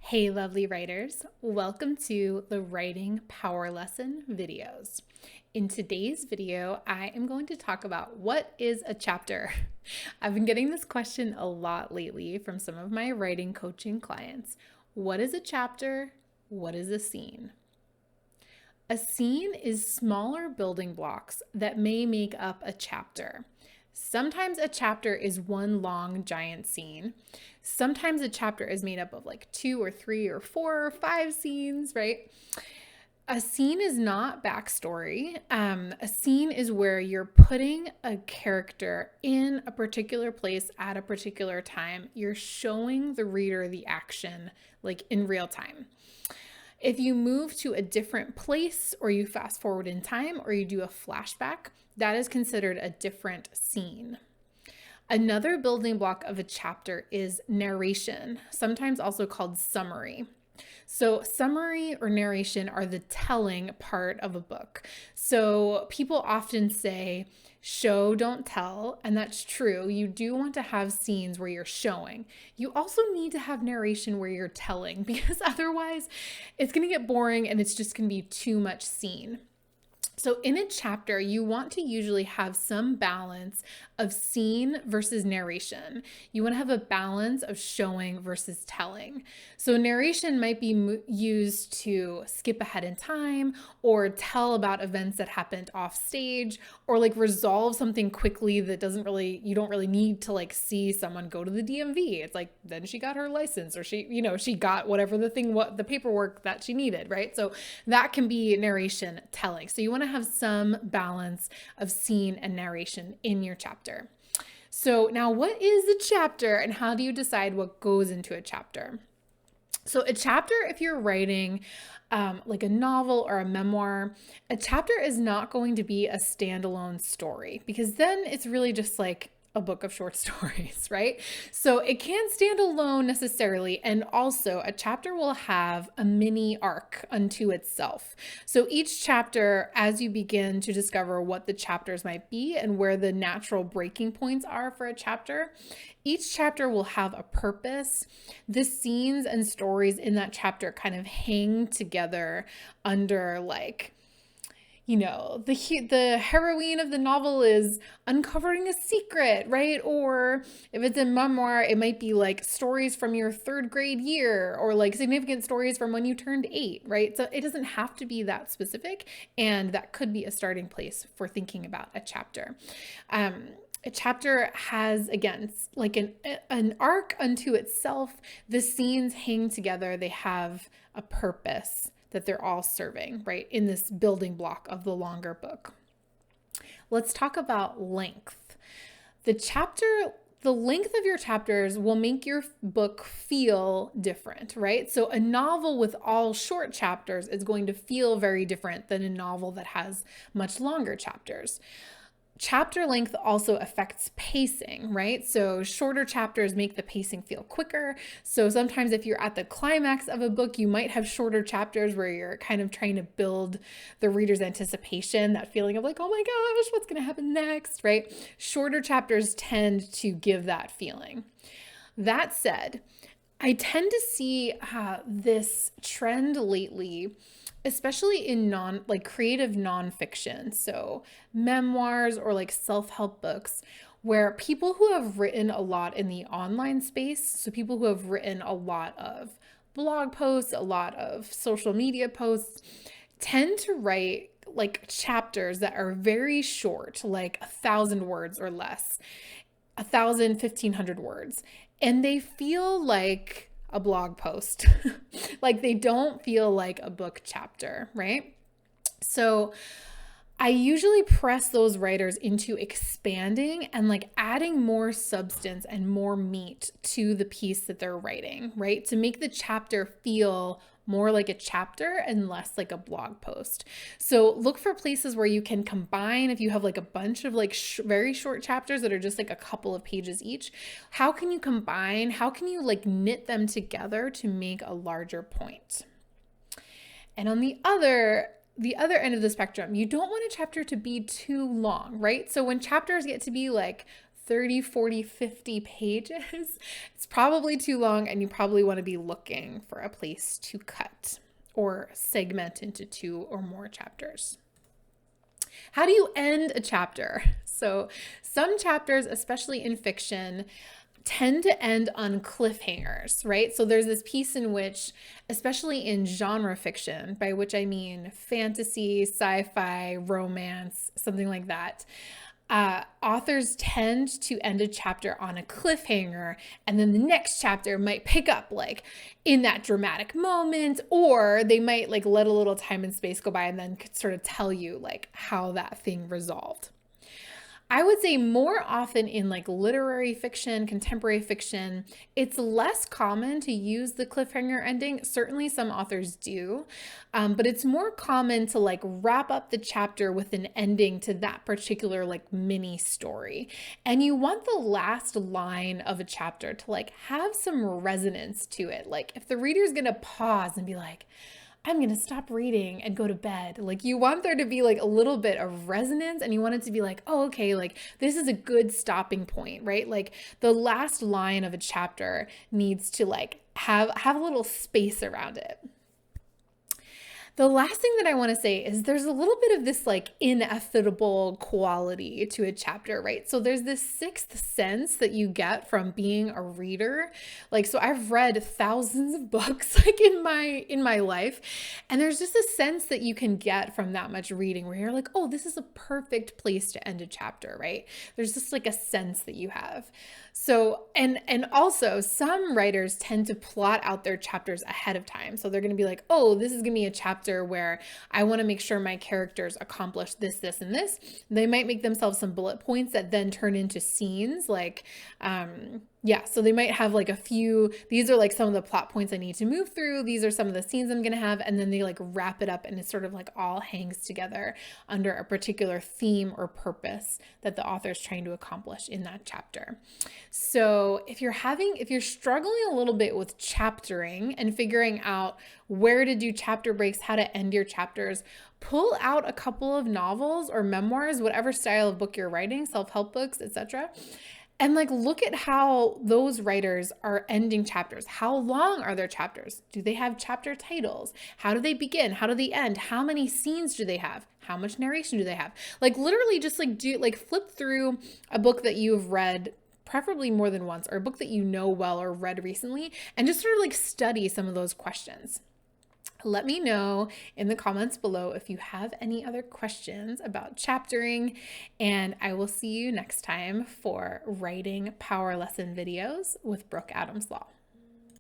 Hey, lovely writers. Welcome to the Writing Power Lesson videos. In today's video, I am going to talk about what is a chapter. I've been getting this question a lot lately from some of my writing coaching clients. What is a chapter? What is a scene? A scene is smaller building blocks that may make up a chapter. Sometimes a chapter is one long giant scene. Sometimes a chapter is made up of like 2 or 3 or 4 or 5 scenes, right? A scene is not backstory. A scene is where you're putting a character in a particular place at a particular time. You're showing the reader the action like in real time. If you move to a different place or you fast forward in time or you do a flashback, that is considered a different scene. Another building block of a chapter is narration, sometimes also called summary. So summary or narration are the telling part of a book. So people often say, show, don't tell, and that's true. You do want to have scenes where you're showing. You also need to have narration where you're telling because otherwise it's going to get boring and it's just going to be too much scene. So in a chapter, you want to usually have some balance of scene versus narration. You want to have a balance of showing versus telling. So narration might be used to skip ahead in time or tell about events that happened off stage or like resolve something quickly that you don't really need to like see someone go to the DMV. It's like, then she got her license or she got whatever the paperwork that she needed, right? So that can be narration telling. So you want to have some balance of scene and narration in your chapter. So now what is a chapter and how do you decide what goes into a chapter? So a chapter, if you're writing like a novel or a memoir, a chapter is not going to be a standalone story because then it's really just like a book of short stories, right? So it can't stand alone necessarily. And also a chapter will have a mini arc unto itself. So each chapter, as you begin to discover what the chapters might be and where the natural breaking points are for a chapter, each chapter will have a purpose. The scenes and stories in that chapter kind of hang together under like, the heroine of the novel is uncovering a secret, right? Or if it's a memoir, it might be like stories from your 3rd grade year or like significant stories from when you turned 8, right? So it doesn't have to be that specific, and that could be a starting place for thinking about a chapter. A chapter has, again, like an arc unto itself. The scenes hang together. They have a purpose that they're all serving, right, in this building block of the longer book. Let's talk about length. The length of your chapters will make your book feel different, right? So a novel with all short chapters is going to feel very different than a novel that has much longer chapters. Chapter length also affects pacing, right? So shorter chapters make the pacing feel quicker. So sometimes if you're at the climax of a book, you might have shorter chapters where you're kind of trying to build the reader's anticipation, that feeling of like, oh my gosh, what's going to happen next, right? Shorter chapters tend to give that feeling. That said, I tend to see this trend lately, especially in creative nonfiction, so memoirs or like self-help books, where people who have written a lot in the online space, so people who have written a lot of blog posts, a lot of social media posts, tend to write like chapters that are very short, like 1,000 words or less, 1,000, 1,500 words, and they feel like a blog post. Like they don't feel like a book chapter, right? So I usually press those writers into expanding and like adding more substance and more meat to the piece that they're writing, right? To make the chapter feel more like a chapter and less like a blog post. So look for places where you can combine, if you have like a bunch of like very short chapters that are just like a couple of pages each, how can you combine, how can you like knit them together to make a larger point? And on the other end of the spectrum, you don't want a chapter to be too long, right? So when chapters get to be like 30, 40, 50 pages, it's probably too long, and you probably want to be looking for a place to cut or segment into 2 or more chapters. How do you end a chapter? So some chapters, especially in fiction, tend to end on cliffhangers, right? So there's this piece in which, especially in genre fiction, by which I mean fantasy, sci-fi, romance, something like that, authors tend to end a chapter on a cliffhanger, and then the next chapter might pick up like in that dramatic moment, or they might like let a little time and space go by and then sort of tell you like how that thing resolved. I would say more often in like literary fiction, contemporary fiction, it's less common to use the cliffhanger ending. Certainly some authors do, but it's more common to like wrap up the chapter with an ending to that particular like mini story. And you want the last line of a chapter to like have some resonance to it. Like if the reader's gonna pause and be like, I'm going to stop reading and go to bed. Like you want there to be like a little bit of resonance, and you want it to be like, oh, okay, like this is a good stopping point, right? Like the last line of a chapter needs to like have a little space around it. The last thing that I want to say is there's a little bit of this like ineffable quality to a chapter, right? So there's this sixth sense that you get from being a reader. Like, so I've read thousands of books like in my life, and there's just a sense that you can get from that much reading where you're like, oh, this is a perfect place to end a chapter, right? There's just like a sense that you have. So, and also some writers tend to plot out their chapters ahead of time. So they're going to be like, oh, this is going to be a chapter where I want to make sure my characters accomplish this, this, and this. They might make themselves some bullet points that then turn into scenes like, so they might have like a few, these are like some of the plot points I need to move through. These are some of the scenes I'm going to have. And then they like wrap it up, and it sort of like all hangs together under a particular theme or purpose that the author is trying to accomplish in that chapter. So if you're struggling a little bit with chaptering and figuring out where to do chapter breaks, how to end your chapters, pull out a couple of novels or memoirs, whatever style of book you're writing, self-help books, etc., and like look at how those writers are ending chapters. How long are their chapters? Do they have chapter titles? How do they begin? How do they end? How many scenes do they have? How much narration do they have? Like literally just like flip through a book that you've read preferably more than once, or a book that you know well or read recently, and just sort of like study some of those questions. Let me know in the comments below if you have any other questions about chaptering, and I will see you next time for writing power lesson videos with Brooke Adams Law.